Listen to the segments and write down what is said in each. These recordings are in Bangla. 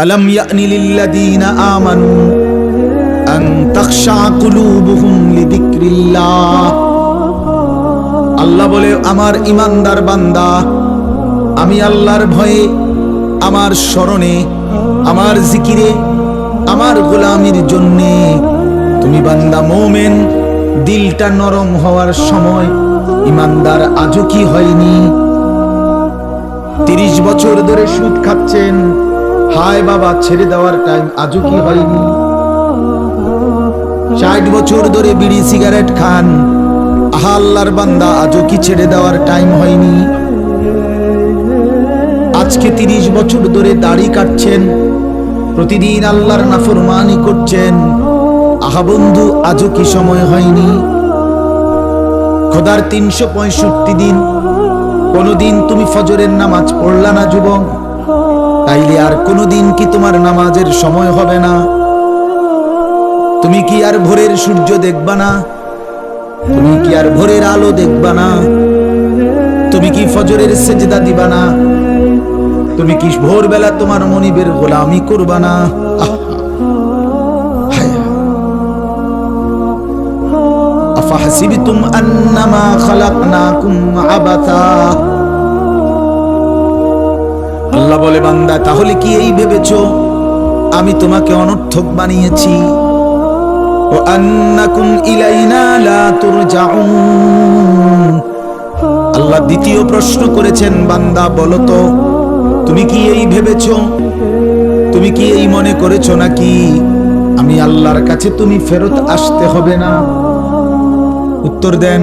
আলাম ইয়ানি লিল্লাযীনা আমানু আন তাখশা কুলুবুহুম লিযিকরিল্লাহ। আল্লাহ বলে, আমার ঈমানদার বান্দা, আমি আল্লাহর ভয়ে, আমার স্মরণে, আমার জিকিরে, আমার গোলামির জন্যে তুমি বান্দা মুমিন দিলটা নরম হওয়ার সময় ঈমানদার আজও কি হয়নি? 30 বছর ধরে সুদ খাচ্ছেন, হায় বাবা ছেড়ে দেওয়ার টাইম আজও কি হয়নি? 60 বছর ধরে বিড়ি সিগারেট খান, আহা আল্লাহর বান্দা আজও কি ছেড়ে দেওয়ার টাইম হয়নি? আজকে 30 বছর ধরে দাড়ি কাটছেন, প্রতিদিন আল্লাহর নাফরমানি করছেন, আহা বন্ধু আজও কি সময় হয়নি? খোদার 365 দিন কোনদিন তুমি ফজরের নামাজ পড়লা না যুবক? তাইলে আর কোনদিন কি তোমার নামাজের সময় হবে না? তুমি কি আর ভোরের সূর্য দেখবা না? তুমি কি আর ভোরের আলো দেখবা না? তুমি কি ফজরের সেজদা দিবা না? তুমি কি ভোরবেলা তোমার মনিবের গোলামি করবা না? আফাহসিবতুম আন্নামা খালাকনাকুম আবাতা। আল্লাহ বলে, বান্দা তাহলে কি এই ভেবেছো আমি তোমাকে অনর্থক বানিয়েছি? ও আন্নাকুম ইলাইনা লা তুরজাউন। আল্লাহ দ্বিতীয় প্রশ্ন করেছেন, বান্দা বলো তো তুমি কি এই ভেবেছো, তুমি কি এই মনে করেছো নাকি আমি আল্লাহর কাছে তুমি ফেরত আসতে হবে না? উত্তর দেন,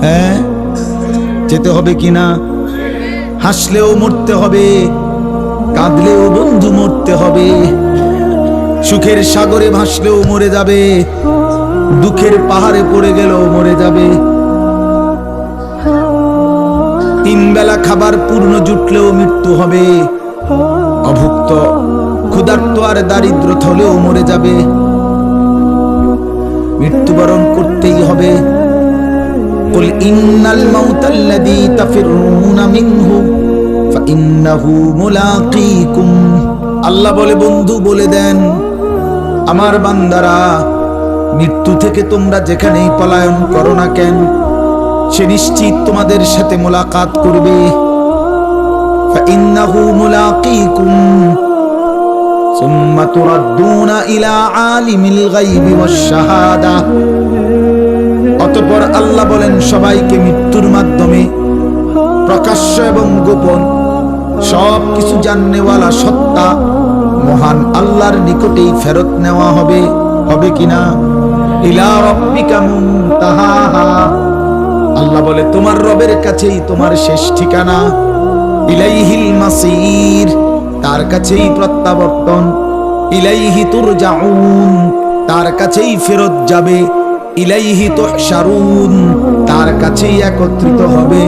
হ্যাঁ যেতে হবে কিনা? হাসলেও মরতে হবে, কাঁদলেও বন্ধু মরতে হবে, সুখের সাগরে ভাসলেও মরে যাবে, দুঃখের পাহাড়ে পড়ে গেলেও মরে যাবে। 3 বেলা খাবার পূর্ণ জুটলেও মৃত্যু হবে, অভুক্ত ক্ষুধার্ত আর দারিদ্র হলেও মরে যাবে, মৃত্যুবরণ করতেই হবে। কুল ইন্নাল মাউতাল্লাযী তাফিরুনা মিনহু ফাইন্নাহু মুলাকীকুম। আল্লাহ বলে, বন্ধু বলে দেন আমার বান্দারা, মৃত্যু থেকে তোমরা যেখানেই পলায়ন করো না কেন, সে নিশ্চিত তোমাদের সাথে মোলাকাত করবে। ফাইন্নাহু মুলাকীকুম সুম্মা তুরাদ্দুনা ইলা আলিমিল গায়বি ওয়াশ শাহাদা। অতঃপর আল্লাহ বলেন, সবাইকে মৃত্যুর মাধ্যমে প্রকাশ্য এবং গোপন সব কিছু জাননেওয়ালা সত্তা মহান আল্লাহর নিকটেই ফেরত নেওয়া হবে। হবে কিনা? ইলা রাব্বিকা মুনতাহাহা। আল্লাহ বলে, তোমার রবের কাছেই তোমার শেষ ঠিকানা। ইলাইহিল মাসির, তার কাছেই প্রত্যাবর্তন। ইলাইহি তুরজাউন, তার কাছেই ফেরত যাবে। ইলাইহি তুহশারুন, তার কাছেই একত্রিত হবে।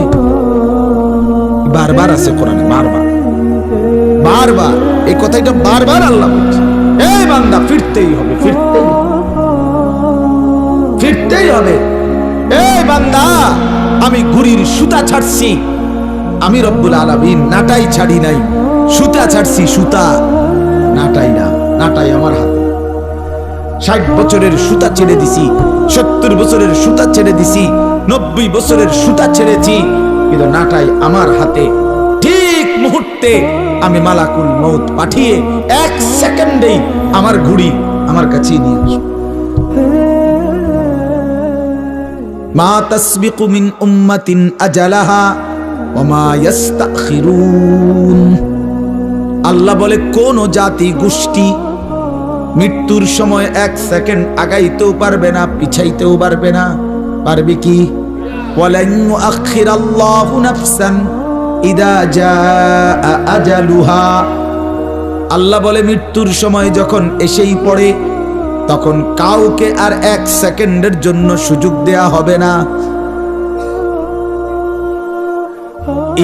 বারবার আছে কোরআনে, বারবার বারবার এই কথাটা বারবার আল্লাহ বলছে, এই বান্দা ফিরতেই হবে, ফিরতেই হবে। এই বান্দা, আমি ঘুড়ির সুতা ছাড়ছি, আমি রব্বুল আলামিন নাটাই ছাড়ি নাই, সুতা ছাড়ছি, সুতা নাটাই না, নাটাই আমার হাতে। 60 বছরের সুতা ছেড়ে দিছি, 70 বছরের সুতা ছেড়ে দিছি, 90 বছরের সুতা ছেড়েছি, কিন্তু নাটাই আমার হাতে। ঠিক মুহূর্তে আমি মালাকুল মউত পাঠিয়ে 1 সেকেন্ডেই আমার ঘুড়ি আমার কাছে নিয়ে আসবো। মা তাসবিকু মিন উম্মাতিন আজালাহা ওয়া মা ইস্তাখিরুন। আল্লাহ বলে, কোন জাতি গোষ্ঠী মৃত্যুর সময় 1 সেকেন্ড আগাইতেও পারবে না, পিছাইতেও পারবে না। পারবে কি? ওয়ালান ইউআখিরাল্লাহু নাফসান ইদা জাআ আজালুহা। আল্লাহ বলে, মৃত্যুর সময় যখন এসেই পড়ে তখন কাউকে আর 1 সেকেন্ডের জন্য সুযোগ দেয়া হবে না।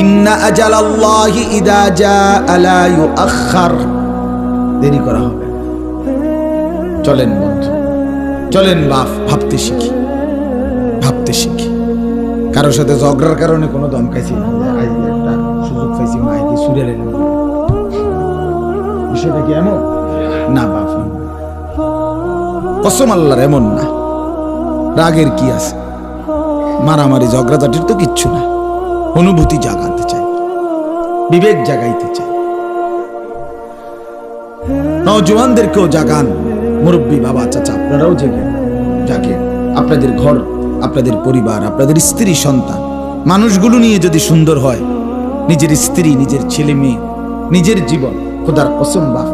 ইন্না আজালাল্লাহি ইদা জাআ লা ইউআখার, দেরি করা হবে। চলেন বন্ধু, চলেন ভাবতে শিখি, ভাবতে শিখি। কারোর সাথে ঝগড়ার কারণে কোনো দমকাইছি না, একটা সুযোগ পাইছি মাইকে সুরে লেন, বিষয়টা কি এমন না বাপ? কসম আল্লাহর এমন না। রাগের কি আছে? মারামারি ঝগড়াঝাটির তো কিচ্ছু না। অনুভূতি জাগাতে চাই, বিবেক জাগাইতে চাই। নওজওয়ানদেরকেও জাগান, মুরব্বী বাবা চাচা আপনারাও জাগেন। আপনাদের ঘর, আপনাদের পরিবার, আপনাদের স্ত্রী সন্তান, মানুষগুলো নিয়ে যদি সুন্দর হয়, নিজের স্ত্রী, নিজের ছেলে মেয়ে, নিজের জীবন, খোদার কসম বাপ,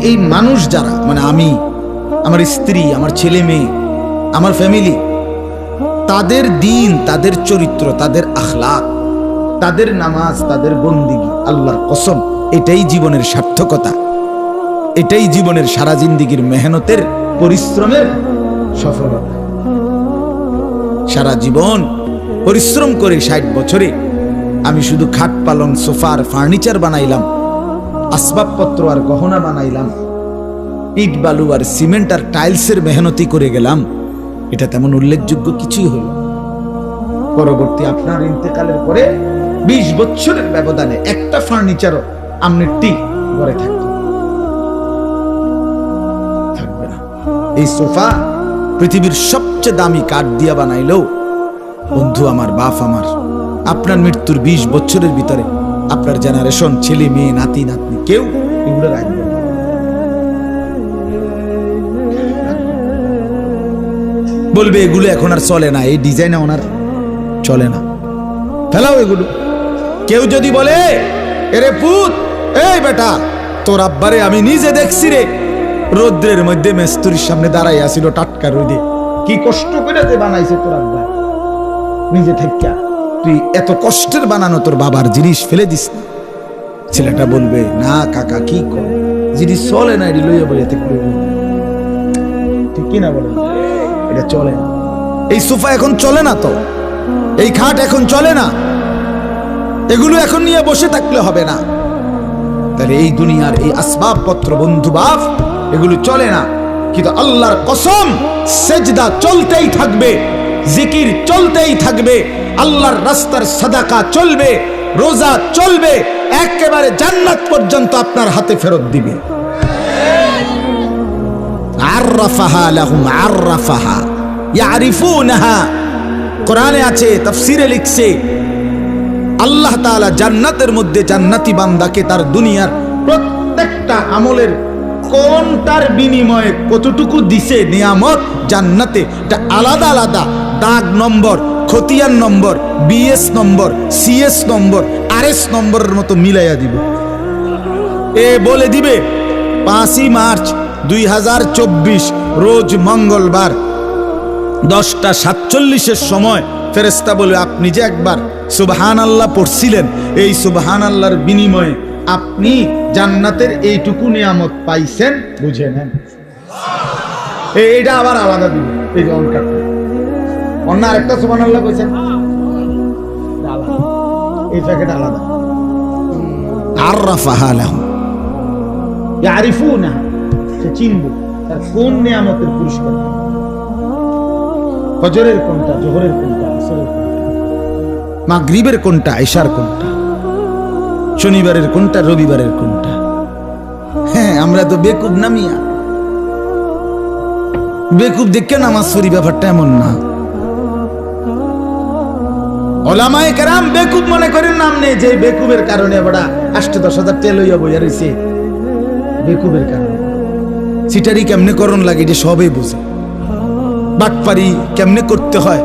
এই মানুষ যারা, মানে আমি, আমার স্ত্রী, আমার ছেলে মেয়ে, আমার ফ্যামিলি, তাদের দিন, তাদের চরিত্র, তাদের আখলাক, তাদের নামাজ, তাদের বন্দিগি, আল্লাহর কসম এটাই জীবনের সার্থকতা। এটাই জীবনের সারা জিন্দিগির মেহনতের, পরিশ্রমের সফলতা। সারা জীবন পরিশ্রম করে 60 বছরে আমি শুধু খাট পালং সোফার ফার্নিচার বানাইলাম, আসবাবপত্র আর গহনা বানাইলাম, ইট বালু আর সিমেন্ট আর টাইলসের মেহনতি করে গেলাম, এটা তেমন উল্লেখযোগ্য কিছুই হলো। পরবর্তী আপনার ইন্তেকালের পরে 20 বছরের ব্যবধানে একটা ফার্নিচারও আমনের টিক ঘরে থাকবে না। এই সোফা পৃথিবীর সবচেয়ে দামি কাঠ দিয়া বানাইলেও বন্ধু আমার, বাপ আমার, আপনার মৃত্যুর 20 বছরের ভিতরে আপনার জেনারেশন, ছেলে মেয়ে, নাতি নাতনি, কেউ এগুলো রাখবে না। বলবে এগুলো এখন আর চলে না, এই ডিজাইন ওনার চলে না, ফেলাও এগুলো। কেউ যদি বলে এরে পুত, এই বেটা, তোর আব্বারে আমি নিজে দেখছি রে, রৌদ্রের মধ্যে মেস্তুরির সামনে দাঁড়াই আসিল টাটকা রোদে, কি কষ্ট করে যে বানাইছে তোর আব্বা, নিজে থেকে তুই এত কষ্টের বানানো তোর বাবার জিনিস ফেলে দিস না। ছেলেটা বলবে না কাকা কি কর, জিনিস চলে না, এটি লইয়া বইয়া থেকে ঠিক কিনা বলেন? এটা চলে না। এই সোফা এখন চলে না, তো এই খাট এখন চলে না, এগুলো এখন নিয়ে বসে থাকলে হবে না। তাহলে এই দুনিয়ার এই আসবাবপত্র বন্ধু বাপ, এগুলো চলে না। কিন্তু আল্লাহর কসম, সেজদা চলতেই থাকবে, জিকির চলতেই থাকবে, আল্লাহর রাস্তার সাদাকা চলবে, রোজা চলবে, একেবারে জান্নাত পর্যন্ত আপনার হাতে ফেরত দিবে। আররাফাহা লাহুম আররাফাহা ইয়ারিফুনাহা, কোরআনে আছে, তাফসীরে লিখছে, আল্লাহ তাআলা জান্নাতের মধ্যে জান্নাতি বান্দাকে তার দুনিয়ার প্রত্যেকটা আমলের কোনটার বিনিময়ে কতটুকু দিছে নিয়ামত জান্নাতে, এটা আলাদা আলাদা দাগ নম্বর, খতিয়ান নম্বর, বিএস নম্বর, সিএস নম্বর, আরএস নম্বরের মতো মিলাইয়া দিব। এ বলে দিবে 5ই মার্চ 2024 রোজ মঙ্গলবার 10:47 সময় ফেরেশতা বলে, আপনি যে একবার সুবহানাল্লাহ পড়ছিলেন, এই সুবহানাল্লাহর বিনিময়ে আপনি জান্নাতের এইটুকু নিয়ামত পাইছেন, বুঝে নেন। এইটা আবার আলাদা দিব, এই যে অনকাটটা অন্য আরেকটা সুবহানাল্লাহ কইছেন, এই প্যাকেট আলাদা। আররাফাহা লাহুম ইয়ারিফুনা, সে চিনবে তার কোন নিয়ামতের পুরস্কার, ফজরের কোনটা, জোহরের কোনটা, আসরের কোনটা, মাগরিবের কোনটা, ইশার কোনটা, শনিবারের কোনটা, রবিবারের কোনটা। হ্যাঁ, আমরা তো বেকুব না মিয়া, বেকুব দেখে নামাজ পড়ি, ব্যাপারটা এমন না। ওলামায়ে কেরাম বেকুব মনে করেন নাম নেই, যে বেকুবের কারণে বড়া 8-10,000 তেল হইয়া বইয়া রয়েছে, বেকুবের কারণে। সিটারি কেমনে করণ লাগে এটা সবই বুঝে, বাটপারি কেমনে করতে হয়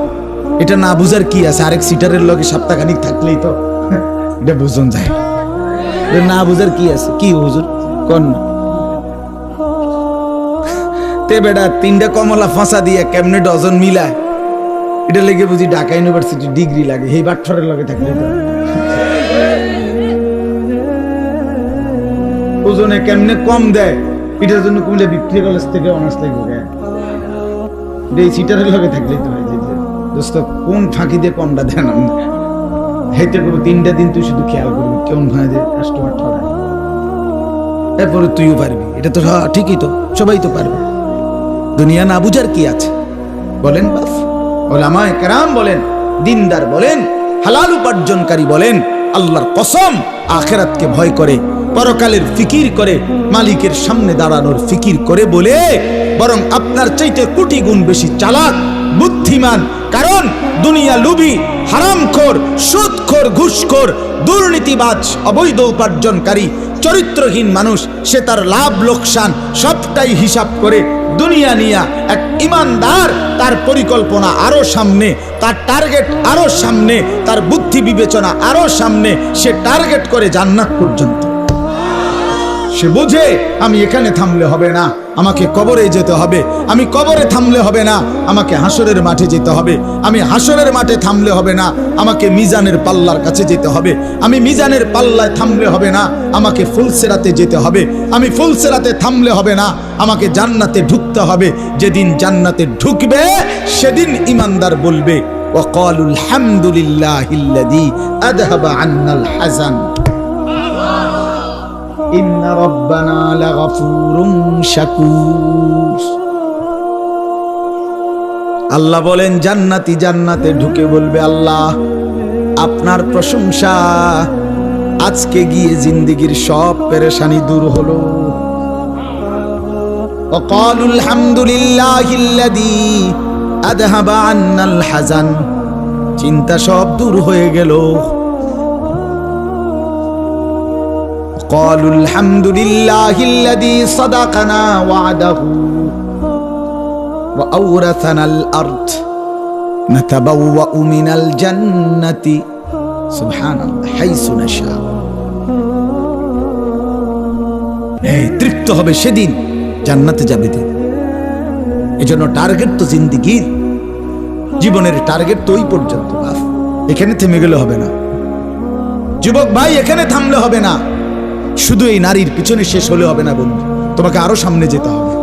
এটা না বুঝার কি আছে, আরেক সিটারের লগে সপ্তাহখানিক থাকলেই তো এটা বুঝন যায়, না বুঝার কি আছে, কি হুজুর কোন না। তে বেটা 3টা কমলা ফাঁসা দিয়ে কেমনে ডজন মিলায়, এটা লেগে বুঝি ঢাকা ইউনিভার্সিটি ডিগ্রি লাগে, এই বাটফারের লগে থাকলে তো। ওজনে কেমনে কম দেয়, এটার জন্য কুমিল্লা বিক্রি কলেজ থেকে অনার্স লাগবে, এই সিটারের লগে থাকলেই তো হয়। দোস্ত কোন ফাঁকি দিয়ে কমটা দেন, হেঁটে করবো 3টা দিন তুই শুধু খেয়াল করবি কেমন হয় যে কাস্টমার ঠকায়, এরপরে তুইও পারবি। এটা তো ঠিকই, তো সবাই তো পারবে, দুনিয়া না বুঝার কি আছে বলেন বাপ? ওলামায়ে কেরাম বলেন, দিনদার বলেন, হালাল উপার্জনকারী বলেন, আল্লাহর কসম আখিরাতকে ভয় করে পরকালের ফিকির করে, মালিকের সামনে দাঁড়ানোর ফিকির করে বলে বরং আপনার চাইতে কোটি গুণ বেশি চালাক, বুদ্ধিমান। কারণ দুনিয়া লুবি, হারামখোর, সুদখোর, ঘুষখোর, দুর্নীতিবাজ, অবৈধ উপার্জনকারী, চরিত্রহীন মানুষ, সে তার লাভ লোকসান সবটাই হিসাব করে দুনিয়া নিয়া। এক ইমানদার, তার পরিকল্পনা আরো সামনে, তার টার্গেট আরো সামনে, তার বুদ্ধি বিবেচনা আরো সামনে, সে টার্গেট করে জান্নাত পর্যন্ত। সে বুঝে আমি এখানে থামলে হবে না, আমাকে কবরে যেতে হবে। আমি কবরে থামলে হবে না, আমাকে হাসরের মাঠে যেতে হবে। আমি হাসরের মাঠে থামলে হবে না, আমাকে মিজানের পাল্লার কাছে যেতে হবে। আমি মিজানের পাল্লায় থামলে হবে না, আমাকে ফুলসেরাতে যেতে হবে। আমি ফুলসেরাতে থামলে হবে না, আমাকে জান্নাতে ঢুকতে হবে। যেদিন জান্নাতে ঢুকবে সেদিন ইমানদার বলবে ওয়াকালুল হামদুলিল্লাহিল্লাযী আযহাবা আন্নাল হাযান ইন্না রাব্বানা লাগাফুরুন শাকুর। আল্লাহ বলেন জান্নাতি জান্নাতে ঢুকে বলবে আল্লাহ আপনার প্রশংসা, আজকে গিয়ে জিন্দেগীর সব পেরেশানি দূর হলো। ওয়াকালুল হামদুলিল্লাহিল্লাযী আযহাবা আন্নাল হাযান, চিন্তা সব দূর হয়ে গেল। قالوا الحمد لله الذي صدقنا وعده وأورثنا الأرض نتبوأ من الجنة سبحان الله حيث نشاء। এই তৃপ্ত হবে সেদিন, জান্নাতে যাবে দিন। এজন্য টার্গেট তো জিন্দেগীর, জীবনের টার্গেট তো ওই পর্যন্ত। বাস, এখানে থেমে গেলে হবে না যুবক ভাই, এখানে থামলে হবে না। শুধু এই নারীর পিছনে শেষ হলে হবে না বন্ধু, তোমাকে আরো সামনে যেতে হবে।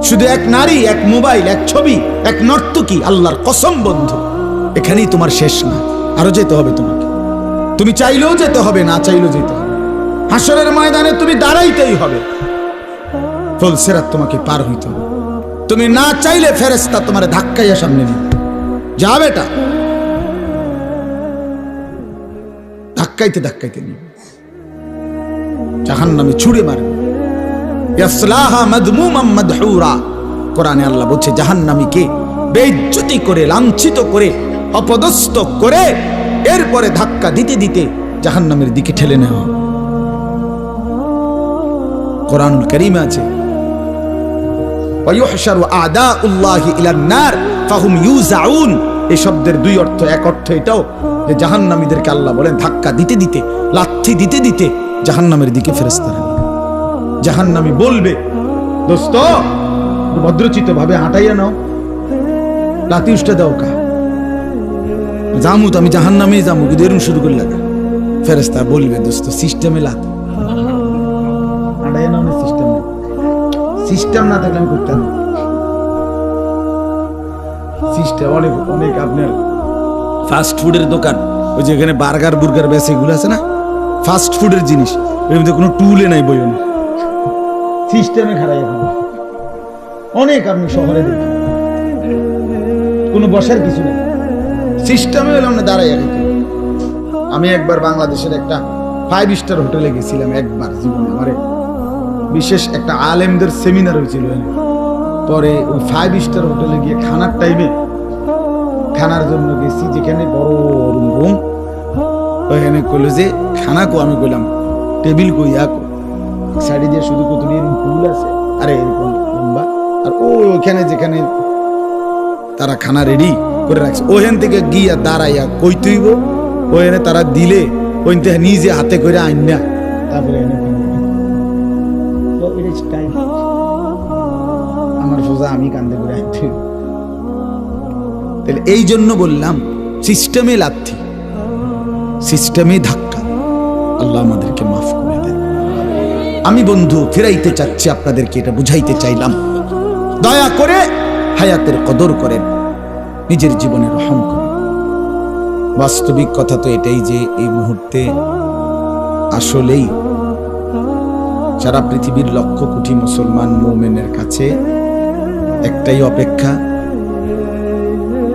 শুধু এক নারী, এক মোবাইল, এক ছবি, এক নর্তকী, আল্লাহর কসম বন্ধু, এখানেই তোমার শেষ না, আরো যেতে হবে তোমাকে। তুমি চাইলেও যেতে হবে, না চাইলেও যেতে হবে। হাসরের ময়দানে তুমি দাঁড়াইতেই হবে, ফুলসিরাত তোমাকে পার হইতে হবে। তুমি না চাইলে ফেরেশতা তোমার ধাক্কাইয়া সামনে নিবে, যা বেটা, ধাক্কাইতে ধাক্কাইতে নিবে, জাহান্নামে ছুঁড়ে মারবে। ইয়াসলাহা মাদমুমান মাদহুরা, কোরআনে আল্লাহ বলছে জাহান্নামীকে বেইজ্জতি করে, লাঞ্ছিত করে, অপদস্থ করে এরপরে ধাক্কা দিতে দিতে জাহান্নামের দিকে ঠেলে নেওয়া। কোরআনুল কারীমে আছে ওয়ায়ুহশারু আদাউল্লাহি ইলান নার ফাহুম ইউজাউন। এই শব্দের দুই অর্থ, এক অর্থ এটাও যে জাহান্নামীদেরকে আল্লাহ বলেন ধাক্কা দিতে দিতে, লাথি দিতে দিতে জাহান্নামের দিকে ফেরেশতারা নিয়ে। জাহান্নামী বলবে দোস্ত ভদ্রচিত ভাবে হাঁটাইয়া নাও, লাথি উষ্টা দাও কা জামু তো, আমি জাহান্নামেই যাবো, কিন্তু এরকম শুরু করলে ফেরেশতা বলবে দোস্ত সিস্টেমে লাথি হাঁটাইয়া নাও না, সিস্টেম না, সিস্টেম না থাকলে আমি করতাম না। সিস্টেম অনেক অনেক আপনার ফাস্ট ফুডের দোকান, ওই যে এখানে বার্গার বুর্গার বেছে এগুলো আছে না, ফাস্ট ফুডের জিনিস, এর মধ্যে কোনো টুলে নাই, বইও না, সিস্টেমে খারাই। অনেক আপনি শহরে দেখেন কোনো বসার কিছু নেই, সিস্টেমে হলাম না দাঁড়াই। আমি একবার বাংলাদেশের একটা 5 স্টার হোটেলে গেছিলাম, একবার জীবনে আমারে, বিশেষ একটা আলেমদের সেমিনার হয়েছিল। পরে ওই 5 স্টার হোটেলে গিয়ে খানার টাইমে, খানার জন্য গেছি যেখানে বড় রুম, ওইখানে কইল যে খানা কো, আমি কইলাম টেবিল কই, সাইডে দিয়ে শুধু কতটি এরকম টুল আছে, আরে এরকম লম্বা, আর ওইখানে যেখানে তারা খানা রেডি করে রাখছে, ওখান থেকে গিয়া দাঁড়াইয়া কই তুইব, ওখানে তারা দিলে ওই নিজে হাতে করে আইন না, তারপরে আমার সোজা আমি কান্দে করে আনতে। তাহলে এই জন্য বললাম সিস্টেমে লাথি, সিস্টেমে ধাক্কা। আল্লাহ আমাদেরকে মাফ করে দেন। আমি বন্ধু ফিরাইতে চাচ্ছি আপনাদেরকে, এটা বুঝাইতে চাইলাম, দয়া করে হায়াতের কদর করেন, নিজের জীবনে রহম করেন। বাস্তবিক কথা তো এটাই যে এই মুহূর্তে আসলেই সারা পৃথিবীর লক্ষ কোটি মুসলমান মুমিনের কাছে একটাই অপেক্ষা,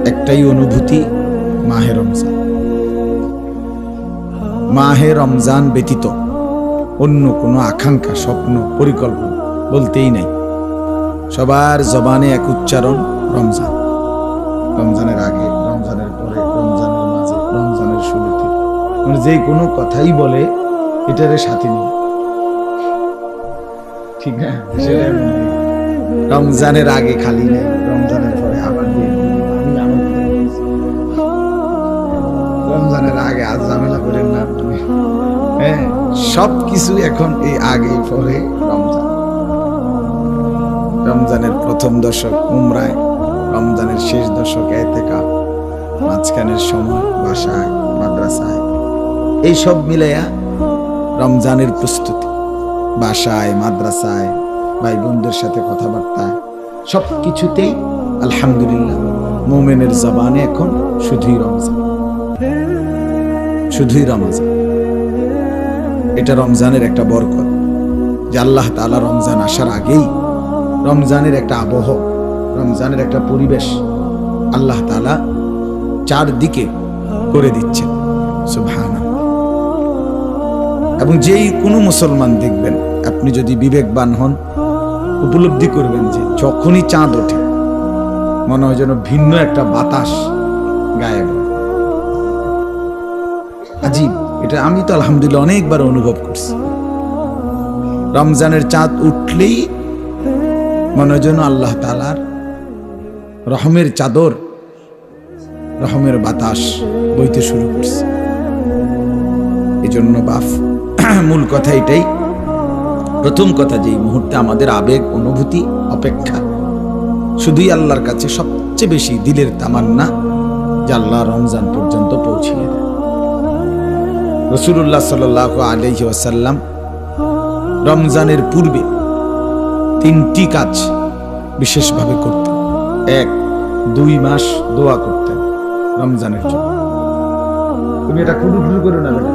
একটাই অনুভূতি, মাহে রমজান। মাহে রমজান ব্যতীত অন্য কোনো আকাঙ্ক্ষা, স্বপ্ন, পরিকল্পনা বলতেই নাই। সবার জবানে এক উচ্চারণ, রমজান। রমজানের আগে, রমজানের পরে, রমজানের মাঝে, রমজানের শুরুতে, মানে যে কোনো কথাই বলে এটারে সাথে নিয়ে, ঠিক না? রমজানের আগে খালি নেই, রমজানের পরে আবার রমজানের আগে আজ ঝামেলা করেন না আপনি। হ্যাঁ, সবকিছু এখন এই আগে পরে রমজান। রমজানের প্রথম দশক উমরায়, রমজানের শেষ দশক ইতিকাফ, মাঝখানের সময় বাসায়, মাদ্রাসায়, এই সব মিলাইয়া রমজানের প্রস্তুতি। বাসায়, মাদ্রাসায়, ভাই বোনদের সাথে কথাবার্তা, সব কিছুতেই আলহামদুলিল্লাহ মুমিনের জবানে এখন শুধুই রমজান, শুধুই রমজান। এটা রমজানের একটা বরকত যে আল্লাহ তাআলা রমজান আসার আগেই রমজানের একটা আবহ, রমজানের একটা পরিবেশ আল্লাহ তাআলা চারদিকে করে দিচ্ছেন। সুবহানাল্লাহ। এবং যেই কোনো মুসলমান দেখবেন, আপনি যদি বিবেকবান হন, উপলব্ধি করবেন যে যখনই চাঁদ ওঠে মনে হয় যেন ভিন্ন একটা বাতাস গায়ে বয়। আজীব, এটা আমি তো আলহামদুলিল্লাহ অনেকবার অনুভব করছি। রমজানের চাঁদ উঠলেই মনে হয় যেন আল্লাহ তাআলার রহমের চাদর, রহমের বাতাস বইতে শুরু করছে। এই জন্য বাপ, মূল কথা এটাই, প্রথম কথা, যে এই মুহূর্তে আমাদের আবেগ, অনুভূতি, অপেক্ষা শুধুই আল্লাহর কাছে সবচেয়ে বেশি দিলের তামান্না যে আল্লাহ রমজান পর্যন্ত পৌঁছিয়ে দেয়। রাসূলুল্লাহ সাল্লাল্লাহু আলাইহি ওয়াসাল্লাম রমজানের পূর্বে 3টি কাজ বিশেষভাবে করতেন। 1, 2 মাস দোয়া করতেন রমজানের জন্য। তুমি এটা কুড়ুকুড়ু করে না বেটা,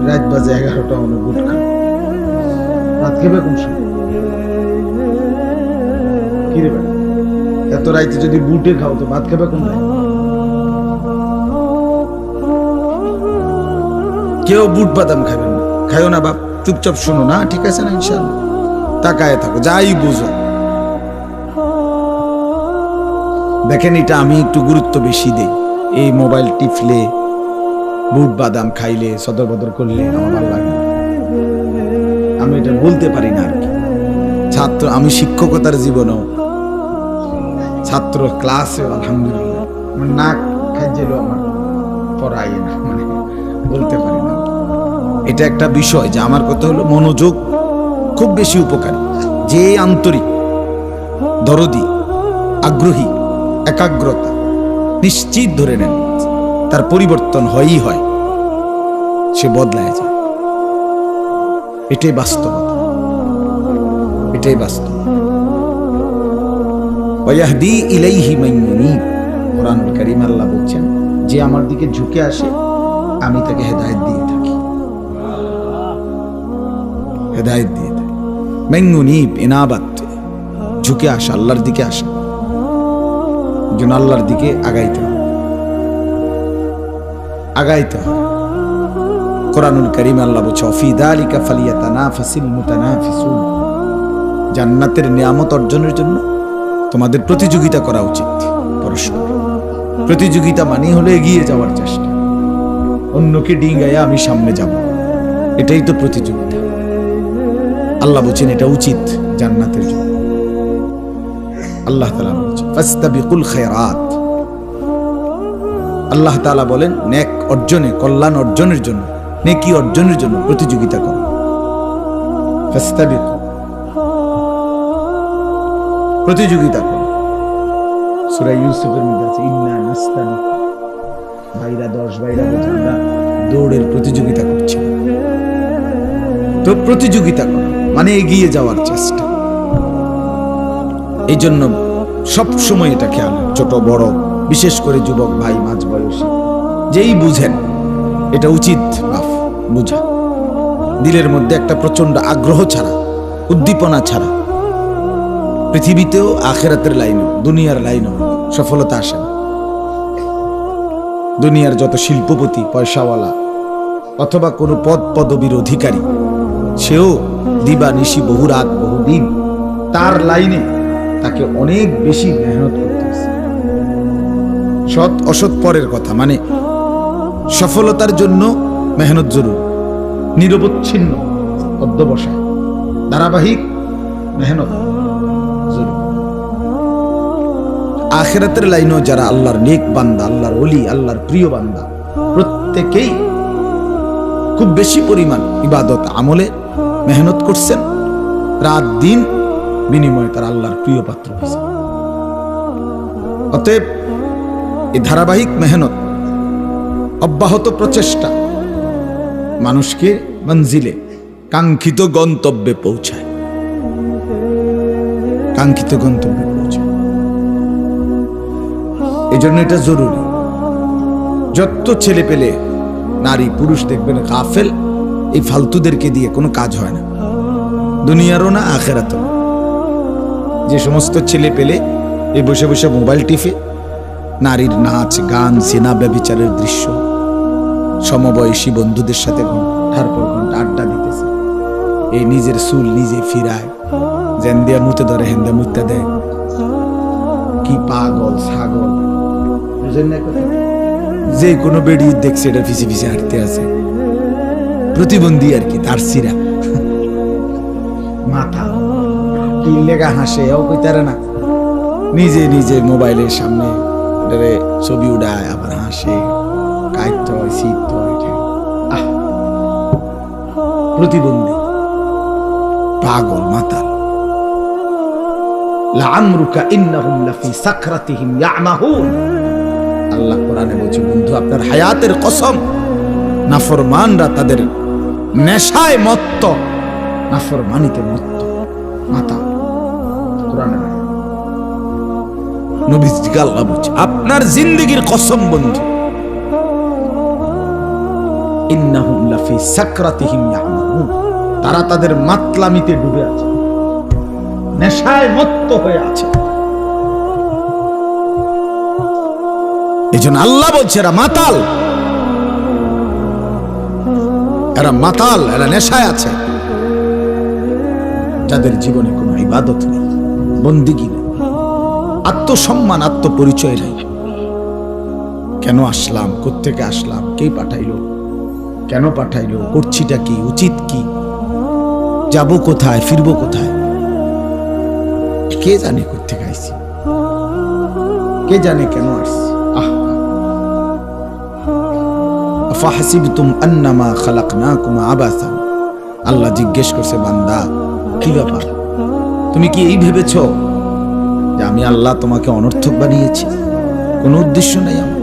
রাত বাজে 11টা, অনেক গুট খান, ভাত খেবে কোন সময়? কি রে বেটা, এত রাইতে যদি বুটে খাও তো ভাত খাবে কোন রাইতে? কেউ বুট বাদাম খাবেন না, খাইও না বাপ, চুপচাপ শোনো না, ঠিক আছে না? ইনশাআল্লাহ তাকায় থাকো, যাই বুঝো। দেখেন, এটা আমি একটু গুরুত্ব বেশি দেই। এই মোবাইল টিপলে, বুট বাদাম খাইলে, সদর বদর করলে আমার ভালো লাগে না। আমি এটা বলতে পারি না আর কি। ছাত্র, আমি শিক্ষকতার জীবনেও, ছাত্র ক্লাসে আলহামদুলিল্লাহ নাক খাইছিল আমার, পড়াই না, মানে বলতে পারি না। এটা একটা বিষয় যে আমার কথা হলো মনোযোগ খুব বেশি উপকারী। যে আন্তরিক, দরদি, আগ্রহী, একাগ্রতা নিশ্চিত ধরে নেন তার পরিবর্তন হয়ই হয়, সে বদলায় যায়। এটাই বাস্তবতা, এটাই বাস্তব। ওয়াহদি ইলাইহি মান ইউনীব, কোরআনুল কারীম আল্লাহ বলছেন যে আমার দিকে ঝুঁকে আসে আমি তাকে হেদায়েত দিয়ে থাকি, হেদায়েত দিয়ে থাকি। মান ইউনীব, ইনাবাত, ঝুঁকে আসা, আল্লাহর দিকে আসা, যেন আল্লাহর দিকে আগাইতে হয়, আগাইতে হয়। কোরআনুল কারীম আল্লাহ বলছে ফি যালিকা ফালিয়াতানাফাসিল মুতানাফিসুন, জান্নাতের নিয়ামত অর্জনের জন্য তোমাদের প্রতিযোগিতা করা উচিত। পরস্পর প্রতিযোগিতা মানে হলো এগিয়ে যাওয়ার চেষ্টা, অন্যকে ডিঙ্গাইয়া আমি সামনে যাব, এটাই তো প্রতিযোগিতা। আল্লাহ বলছেন এটা উচিত জান্নাতের জন্য। আল্লাহ তাআলা বলছেন ফাস্তাবিকুল খায়রাত, আল্লাহ তাআলা বলেন নেক অর্জনে, কল্যাণ অর্জনের জন্য, নেকি অর্জনের জন্য প্রতিযোগিতা করো। ফাস্তাবিকু, প্রতিযোগিতা করো। সূরা ইউসুফের মধ্যে আছে ইন্না নাস্তাবিকু, ভাইরা 10 ভাইরা বলছে আমরা দৌড়ের প্রতিযোগিতা করছি। তো প্রতিযোগিতা করো মানে এগিয়ে যাওয়ার চেষ্টা। এই জন্য সব সময় এটা খেয়াল, ছোট বড়, বিশেষ করে যুবক ভাই, মাঝ বয়সী, যেই বুঝেন এটা উচিত বাপ বুঝা, দিলের মধ্যে একটা প্রচন্ড আগ্রহ ছাড়া, উদ্দীপনা ছাড়া পৃথিবীতেও আখিরাতের লাইনে, দুনিয়ার লাইনে সফলতা আসে না। দুনিয়ার যত শিল্পপতি, পয়সাওয়ালা, অথবা কোনো পদ পদবীর অধিকারী, সেও দিবা নিশি বহু রাত বহুদিন তার লাইনে তাকে অনেক বেশি মেহনত করতে হয়েছে। সৎ অসৎ পরের কথা, মানে সফলতার জন্য মেহনত জরুরি, নিরবচ্ছিন্ন অধ্যবসায় ধারাবাহিক মেহনত জরুরি। আখিরাতের লাইনেও যারা আল্লাহর নেক বান্দা, আল্লাহর ওলি, আল্লাহর প্রিয় বান্দা, প্রত্যেকেই খুব বেশি পরিমাণ ইবাদত আমলে মেহনত করছেন, রাত দিন বিনিময়ে তারা আল্লাহর প্রিয় পাত্র হয়েছে। অতএব এই ধারাবাহিক মেহনত, অব্যাহত প্রচেষ্টা মানুষকে মঞ্জিলে, কাঙ্ক্ষিত গন্তব্যে পৌঁছায়, কাঙ্ক্ষিত গন্তব্যে পৌঁছায়। এই জন্য এটা জরুরি। যত ছেলে পেলে, নারী পুরুষ দেখবেন গাফেল, এই ফালতুদেরকে দিয়ে কোনো কাজ হয় না, দুনিয়ারও না আখেরাতও না। যে সমস্ত ছেলে পেলে এই বসে বসে মোবাইল টিপে নারীর নাচ গান, সিনা, ব্যভিচারের দৃশ্য, সমবয়সী বন্ধুদের সাথে ঘন্টার পর ঘন্টা আড্ডা দিতেছে, এই নিজের চুল নিজে ফিরায়, জেন দিয়া মুতে ধরে হেন্দা মুতে দেয়, কি পাগল ছাগল, বুঝেন না কথা? যে কোনো বেড়ি দেখছে এটা ফিসে ফিসে হাঁটতে আছে, প্রতিবন্ধী আর কি, তার সিরা মাথা কি লেগা হাসে, ও কইতারে না, নিজে নিজে মোবাইলের সামনে ছবি উড়ায়, আবার হাসে, কাইত হয়, শীত হয়, প্রতিবন্ধী, পাগল, মাতাল। লাআমরুকা ইন্নাহুম লাফি সাকরাতিহিম ইয়ামাহুন। আল্লাহ কোরআনে বলছে, বন্ধু আপনার হায়াতের কসম, নাফরমানরা তাদের নেশায় মত্ত, নাফরমানিতে মত্ত, মাতা। কোরআনে নবীজি আল্লাহ বলছে, আপনার জিন্দেগীর কসম বন্ধু, ইন্নাহুম লাফি সাকরাতিহিম ইয়ামাহুন, তারা তাদের মাতলামিতে ডুবে আছে, নেশায় মত্ত হয়ে আছে। এজন্য আল্লাহ বলছে এরা মাতাল, এরা মাতাল, এরা নেশায় আছে, যাদের জীবনে কোনো ইবাদত নেই, বন্দিগি নেই, আত্মসম্মান, আত্মপরিচয় নেই। কেন আসলাম, কোত্থেকে আসলাম, কে পাঠাইলো, কেন পাঠাইলো, করছিটা কি, উচিত কি, যাব কোথায়, ফিরবো কোথায়, কে জানে কোত্থেকে আইছি, কে জানে কেন আসছি। আফাহাসিবতুম আন্নামা খালাকনাকুম আবাসান। আল্লাহ জিজ্ঞেস করছে, বান্দা কি ব্যাপার, তুমি কি এই ভেবেছ যে আমি আল্লাহ তোমাকে অনর্থক বানিয়েছি, কোনো উদ্দেশ্য নেই আমার?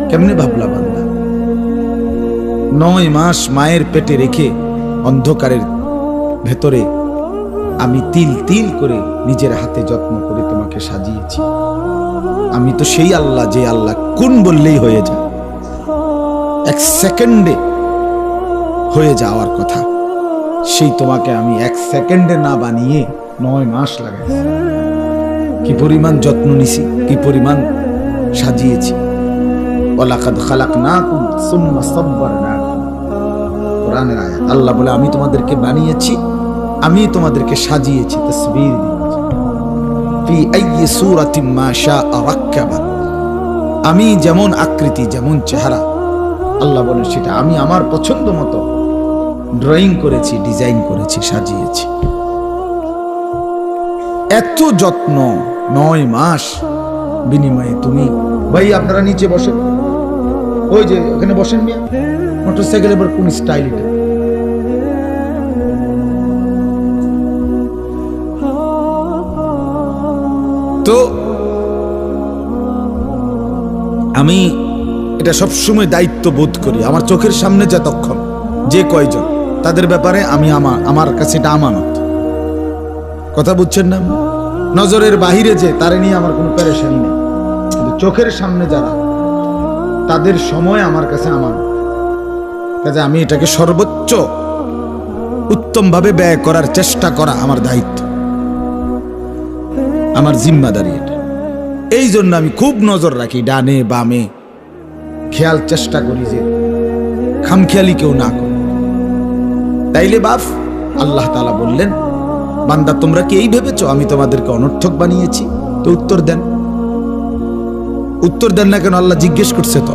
কেমনে ভাবলা বান্দা? 9 মাস মায়ের পেটে রেখে অন্ধকারের ভেতরে আমি তিল তিল করে নিজের হাতে যত্ন করে তোমাকে সাজিয়েছি। আমি তো সেই আল্লাহ, যে আল্লাহ কোন বললেই হয়ে যায়, 1 সেকেন্ডে হয়ে যাওয়ার কথা, সেই তোমাকে আমি 1 সেকেন্ডে না বানিয়ে 9 মাস লাগাইছি। কি পরিমাণ যত্ন নিছি, কি পরিমাণ সাজিয়েছি। ওয়ালাকাদ খালাকনাকুম সুম্মা সাব্বারনাকুম, কোরআনের আয়াত। আল্লাহ বলে, আমি তোমাদেরকে বানিয়েছি, আমি তোমাদেরকে সাজিয়েছি, তাসবীর দিয়েছি। ফি আইয়ি সূরাতিন মা শাআ রাক্কাবা, আমি যেমন আকৃতি, যেমন চেহারা, আল্লাহ বলেন সেটা আমি আমার পছন্দ মতো ড্রয়িং করেছি, ডিজাইন করেছি, সাজিয়েছি। এত যত্ন, 9 মাস বিনিময়ে তুমি, ভাই আপনারা নিচে বসেন, ওই যে ওখানে বসেন মিয়া, মোটরসাইকেল এবার কোন স্টাইল এটা? তো আমি এটা সবসময় দায়িত্ব বোধ করি, আমার চোখের সামনে যতক্ষণ যে কয়জন, তাদের ব্যাপারে আমি আমার কাছে এটা আমানত। কথা বুঝছেন না? নজরের বাহিরে যে, তারে নিয়ে আমার কোনো পেরেশানি নেই, কিন্তু চোখের সামনে যারা, তাদের সময় আমার কাছে আমানত। কাজে আমি এটাকে সর্বোচ্চ উত্তম ভাবে ব্যয় করার চেষ্টা করা আমার দায়িত্ব, আমার জিম্মাদারি এটা। এই জন্য আমি খুব নজর রাখি, ডানে বামে খেয়াল চেষ্টা করি যে খামখেয়ালি কেউ না করে। তাইলে বাপ আল্লাহ তাআলা বললেন, বান্দা তোমরা কি এই ভেবেছো আমি তোমাদেরকে অনর্থক বানিয়েছি? তো উত্তর দেন না কেন? আল্লাহ জিজ্ঞেস করছে তো,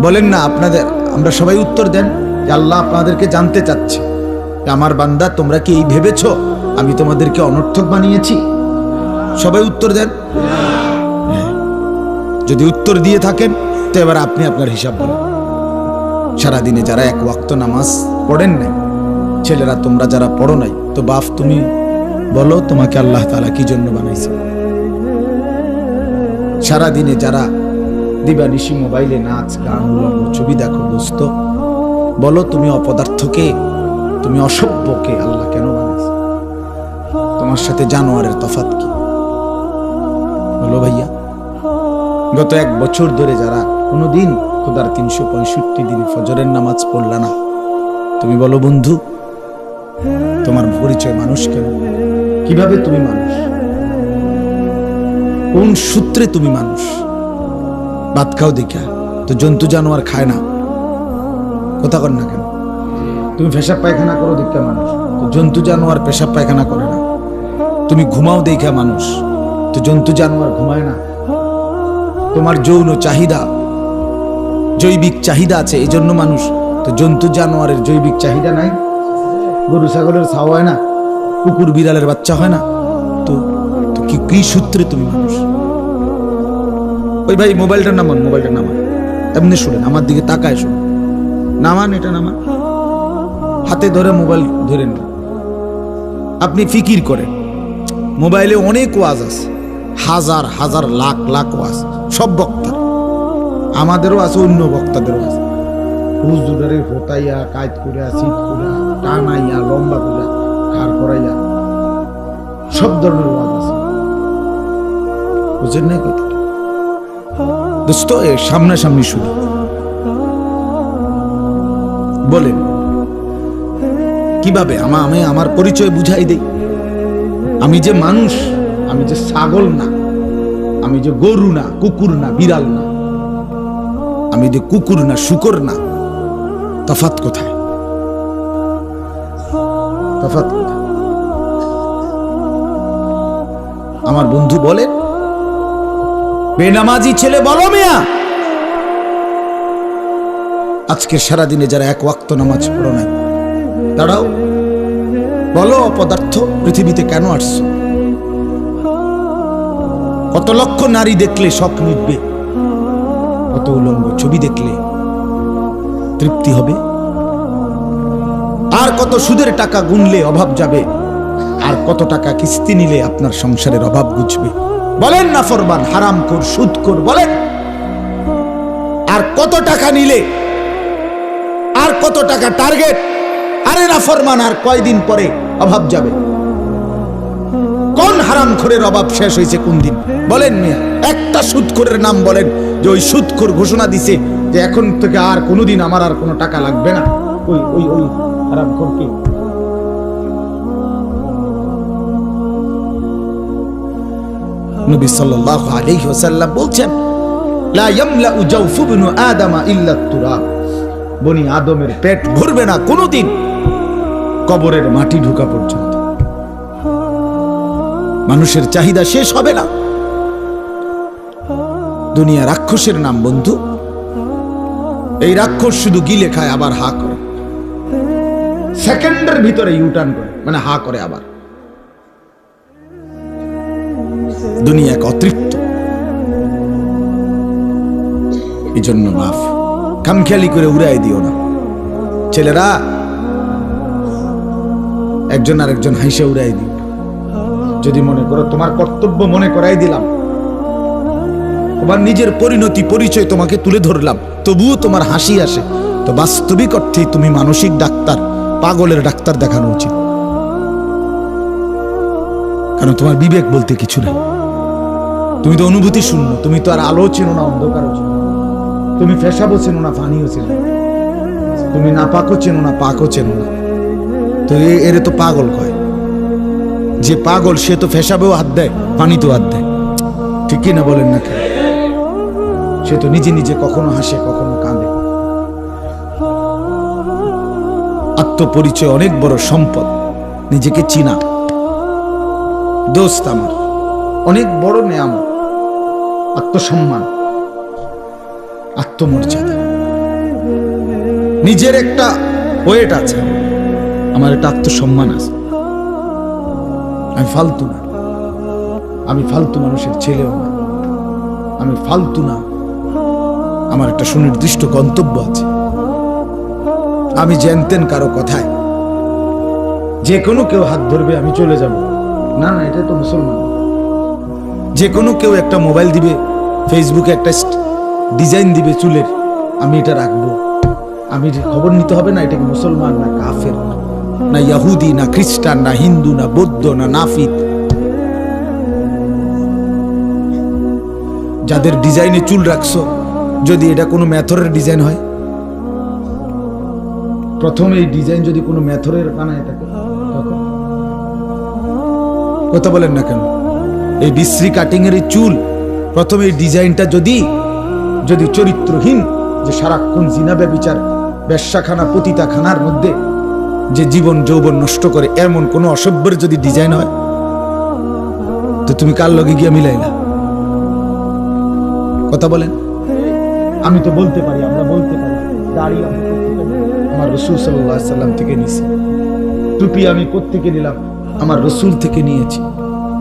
বলেন না আপনাদের, আমরা সবাই উত্তর দেন যে আল্লাহ আপনাদেরকে জানতে চাচ্ছে যে আমার বান্দা তোমরা কি এই ভেবেছো আমি তোমাদেরকে অনর্থক বানিয়েছি? সবাই উত্তর দেন। যদি উত্তর দিয়ে থাকেন তো এবার আপনি আপনার হিসাব বলেন। সারাদিনে যারা এক ওয়াক্ত নামাজ পড়েন নাই, ছেলেরা তোমরা যারা পড়ো নাই, তো বাপ তুমি বলো তোমাকে আল্লাহ তাআলা কি জন্য বানাইছে? সারাদিনে যারা দিবানিশি মোবাইলে নাচ গান উলঙ্গ ছবি দেখো, দোস্ত বলো তুমি অপদার্থকে, তুমি অসভ্যকে আল্লাহ কেন বানাইছে? তোমার সাথে জানোয়ারের তফাৎ কি? বলো ভাইয়া। গত 1 বছর ধরে যারা কোনোদিন খোদার 365 দিন ফজরের নামাজ পড়লা না, তুমি বলো বন্ধু তোমার পরিচয় মানুষ কেন? কিভাবে তুমি মানুষ? কোন সূত্রে তুমি মানুষ? ভাত খাও দেখা তো জন্তু জানোয়ার খায় না, কথা কর না কেন? তুমি পেশাব পায়খানা করো দেখা মানুষ, তো জন্তু জানোয়ার পেশাব পায়খানা করে না। তুমি ঘুমাও দেখা মানুষ, তো জন্তু জানোয়ার ঘুমায় না। তোমার যৌন চাহিদা, জৈবিক চাহিদা আছে এই জন্য মানুষ, তো জন্তু জানোয়ারের জৈবিক চাহিদা নাই। গরু ছাগলের ছাও হয় না, কুকুর বিড়ালের বাচ্চা হয় না, তো কি সূত্রে তুমি মানুষ? ওই ভাই মোবাইলটা নামান, এমনি শুনেন, আমার দিকে তাকায় শুনুন, নামান, এটা নামান, হাতে ধরে মোবাইল ধরে নেন। আপনি ফিকির করেন, মোবাইলে অনেক ওয়াজ আছে, হাজার হাজার লাখ লাখ ওয়াজ, সব বক্তার, আমাদেরও আছে, অন্য বক্তাদেরও আছে। হুজুরের হোতাইয়া, কায়দ করিয়া, শীত করিয়া, টানাইয়া, লম্বা করিয়া, খাড় করাইয়া, সব ধরনের ওয়াজ আছে। বুঝেন নাই কথা দোস্ত? সামনাসামনি শুনি, বলেন কিভাবে আমি আমার পরিচয় বুঝাই দেই। আমি যে মানুষ, আমি যে ছাগল না, আমি যে গরু না, কুকুর না, বিড়াল না, আমি যে কুকুর না, শুকর না। তফাৎ কোথায়? তফাৎ কোথায়? আমার বন্ধু বলেন, বেনামাজি ছেলে বলো মিয়া, আজকে সারাদিনে যারা 1 ওয়াক্ত নামাজ পড়ো নাই, দাঁড়াও বলো অপদার্থ পৃথিবীতে কেন আসছো? কত লক্ষ নারী দেখলে শখ মিটবে? কত উলঙ্গ ছবি দেখলে তৃপ্তি হবে? আর কত সুদের টাকা গুনলে অভাব যাবে? আর কত টাকা কিস্তি নিলে আপনার সংসারের অভাব ঘুচবে? বলেন না ফরমান, হারামখোর, সুদখোর, বলেন। আর কত টাকা নিলে, আর কত টাকা টার্গেট? আরে না ফরমান, আর কয়দিন পরে অভাব যাবে? কোন হারামখোরের অভাব শেষ হয়েছে কোন দিন? বলেন মিয়া, একটা সুদখোরের নাম বলেন যে ওই সুদখোর ঘোষণা দিছে যে এখন থেকে আর কোনোদিন আমার আর কোনো টাকা লাগবে না। ওই ওই ওই হারামখোর কি? নবী সাল্লাল্লাহু আলাইহি ওয়াসাল্লাম বলছেন, লা ইয়ামলাউ জাওফু ইবনু আদামা ইল্লা তুরাব, বনি আদমের পেট ভরবে না কোনোদিন কবরের মাটি ঢোকা পর্যন্ত। মানুষের চাহিদা শেষ হবে না। দুনিয়া রাক্ষসের নাম বন্ধু। এই রাক্ষস শুধু গিলে খায় আবার হা করে, সেকেন্ডের ভিতরে ইউটার্ন করে, মানে হা করে আবার। দুনিয়া এক অতৃপ্ত। এই জন্য মাফ, খামখেয়ালি করে উড়াই দিও না। ছেলেরা একজন আরেকজন হাসে উড়াই দিও। যদি মনে করো তোমার কর্তব্য মনে করাই দিলাম, তোমার নিজের পরিণতি পরিচয় তোমাকে তুলে ধরলাম, তবুও তোমার হাসি আসে, তো বাস্তবিক অর্থে তুমি মানসিক ডাক্তার, পাগলের ডাক্তার দেখানো উচিত। কারণ তোমার বিবেক বলতে কিছু নেই। তুমি তো অনুভূতি শূন্য, তুমি তো আর আলো চেনো না, অন্ধকারও চেনো না, তুমি পেশাবও চেনো না, পানিও চেনো না, তুমি নাপাকও চেনো না, পাকও চেনো না। তো এরে তো পাগল কয়। যে পাগল সে তো পেশাবেও হাত দেয়, পানিতেও হাত দেয়, ঠিক কি না বলেন না? সে তো নিজে নিজে কখনো হাসে, কখনো কাঁদে। আত্মপরিচয় অনেক বড় সম্পদ। নিজেকে চিনা দোস্ত আমার অনেক বড় নেয়ামত। আত্মসম্মান, আত্মমর্যাদা, নিজের একটা ওয়েট আছে। আমার একটা আত্মসম্মান আছে। আমি ফালতু না, আমি ফালতু মানুষের ছেলেও না, আমি ফালতু না। আমার একটা সুনির্দিষ্ট গন্তব্য আছে। আমি জানতেন কারো কথায় যে কোনো কেউ হাত ধরবে আমি চলে যাব না, না, এটা তো মুসলমান। যে কোনো কেউ একটা মোবাইল দিবে, ফেসবুকে একটা ডিজাইন দিবে চুলের, আমি এটা রাখবো। আমি খবর নিতে হবে না এটা কি মুসলমান না কাফের, না ইহুদি না খ্রিস্টান, না হিন্দু না বৌদ্ধ না নাফিদ। যাদের ডিজাইনে চুল রাখছো, যদি এটা কোনো মেথরের ডিজাইন হয়, প্রথমে এই ডিজাইন যদি কোনো মেথরের বানায় থাকে তখন কথা বলেন না কেন? এই বিশ্রী কাটিং এর চুল প্রথমে এই ডিজাইনটা যদি চরিত্রহীন, যে সারাক্ষণ জিনা ব্যভিচার বেশ্যাখানা পতিতাখানার মধ্যে যে জীবন যৌবন নষ্ট করে, এমন কোন অসভ্যের যদি ডিজাইন হয়, তো তুমি কার লগে গিয়ে মিলাইলা? কথা বলেন। আমি তো বলতে পারি, আমরা বলতে পারি দাড়ি আমার রাসূল সাল্লাল্লাহু আলাইহি সাল্লাম থেকে নিয়েছি, টুপি আমি কোত্থেকে নিলাম? আমার রাসূল থেকে নিয়েছি।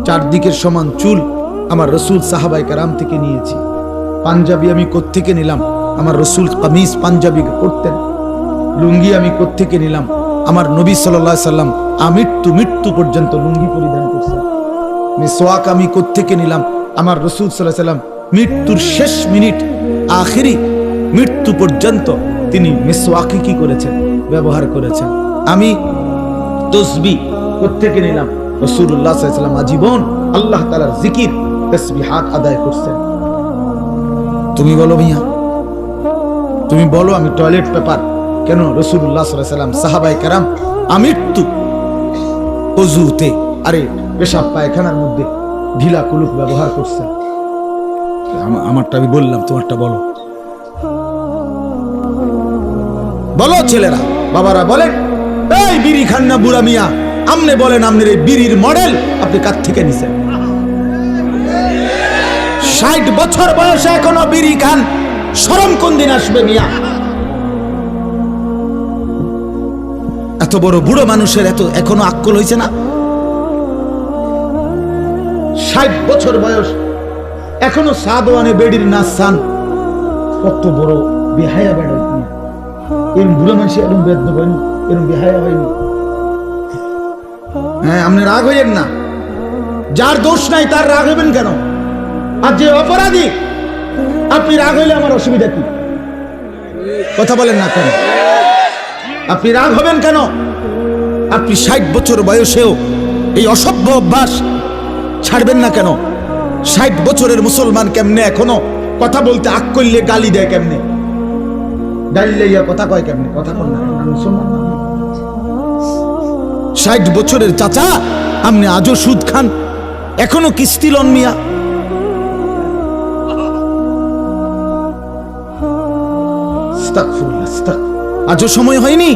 চারদিকের সমান চুল আমার রাসূল সাহাবায়ে কেরাম থেকে নিয়েছি। পাঞ্জাবি আমি কোত্থেকে নিলাম? আমার রাসূল কামিজ পাঞ্জাবি পরতেন। লুঙ্গি আমি কোত্থেকে নিলাম? আমার নবী সাল্লাল্লাহু আলাইহি সাল্লাম মৃত্যু পর্যন্ত লুঙ্গি পরিধান করছেন। মিসওয়াক আমি কোত্থেকে নিলাম? আমার রাসূল সাল্লাল্লাহু আলাইহি সাল্লাম মৃত্যুর শেষ মিনিট, আখিরি মৃত্যু পর্যন্ত তিনি মিসওয়াকি কি করেছেন? ব্যবহার করেছেন। আমি তাসবিহ কোত্থেকে নিলাম? রাসূলুল্লাহ সাল্লাল্লাহু আলাইহি সাল্লাম আজীবন আল্লাহ তাআলার জিকির তাসবিহাত আদায় করছেন। তুমি বলো মিয়া, তুমি বলো আমি টয়লেট পেপার কেন? রাসূলুল্লাহ সাল্লাল্লাহু আলাইহি সাল্লাম সাহাবায়ে কেরাম আমৃত্যু ওযুতে, আরে পেশাব পায়খানার মধ্যে ঢিলা কুলুক ব্যবহার করছেন। আমারটা আমি বললাম, তোমারটা বলো। বলো ছেলেরা, বাবারা বলেন, এই বিড়ি খান না বুড়া মিয়া, আমনে বলেন আমনের এই বিড়ির মডেল আপনি কার থেকে নিছেন? 60 বছর বয়সে এখনো বিড়ি খান, শরম কোন দিন আসবে মিয়া? এত বড় বুড়ো মানুষের এত এখনো আক্কল হয়েছে না? 60 বছর বয়স এখনো সাদওয়ানে বেডির নাচান, কত বড় বেহায়া বেড়া। এরম বুড়ো মানুষ এরম বেদ্য হয়নি, এরম বেহায়া হয়নি। হ্যাঁ, আপনি রাগ হইয়েন না। যার দোষ নাই তার রাগ হইবেন কেন? আর যে অপরাধী আপনি রাগ হইলে আমার অসুবিধা কি? কথা বলেন না কেন? আপনি রাগ হবেন কেন? আপনি 60 বছর বয়সেও এই অসভ্য অভ্যাস ছাড়বেন না কেন? 60 বছরের মুসলমান কেমনে এখনো কথা বলতে আগ করলে গালি দেয় কেমনে? গালি কথা কয় কেমনে? কথা কন না, মুসলমান না। 60 বছরের চাচা আপনি আজও সুদ খান, এখনো কিস্তি লন মিয়া। আজও সময় হয়নি